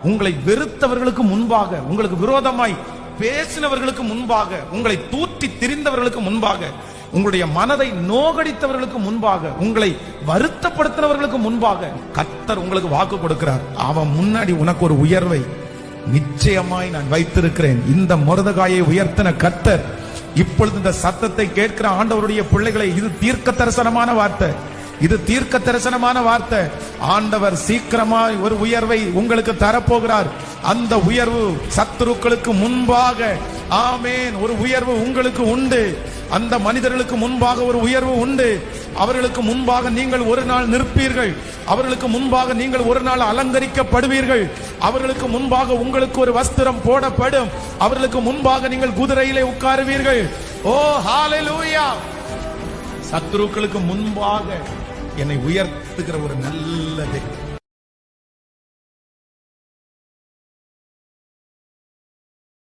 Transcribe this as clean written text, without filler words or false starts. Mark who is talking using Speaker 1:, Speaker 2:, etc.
Speaker 1: உங்களை வெறுத்தவர்களுக்கு முன்பாக, உங்களுக்கு விரோதமாய் பேசினவர்களுக்கு முன்பாக, உங்களை தூற்றி திரிந்தவர்களுக்கு முன்பாக, உங்களுடைய மனதை நோகடித்தவர்களுக்கு முன்பாக, உங்களை வருத்தப்படுத்தினவர்களுக்கு முன்பாக கர்த்தர் உங்களுக்கு வாக்கு கொடுக்கிறார். அவன் முன்னாடி உனக்கு ஒரு உயர்வை நிச்சயமாய் நான் வைத்திருக்கிறேன். இந்த மொர்தெகாயை உயர்த்தின கர்த்தர் இப்பொழுது இந்த சத்தத்தை கேட்கிற ஆண்டவருடைய பிள்ளைகளை, இது தீர்க்க தரிசனமான வார்த்தை, இது தீர்க்க தரிசனமான வார்த்தை. ஆண்டவர் சீக்கிரமாய் ஒரு உயர்வை உங்களுக்கு தரப்போகிறார். அந்த உயர்வு சத்துருக்களுக்கு முன்பாக, ஆமேன், ஒரு உயர்வு உங்களுக்கு உண்டு. அந்த மனிதர்களுக்கு முன்பாக ஒரு உயர்வு உண்டு. அவர்களுக்கு முன்பாக நீங்கள் ஒரு நாள் நிற்பீர்கள். அவர்களுக்கு முன்பாக நீங்கள் ஒரு நாள் அலங்கரிக்கப்படுவீர்கள். அவர்களுக்கு முன்பாக உங்களுக்கு ஒரு வஸ்திரம் போடப்படும். அவர்களுக்கு முன்பாக நீங்கள் குதிரையிலே உட்காருவீர்கள். ஓ ஹalleluya! சத்துருக்களுக்கு முன்பாக என்னை உயர்த்துகிற ஒரு நல்ல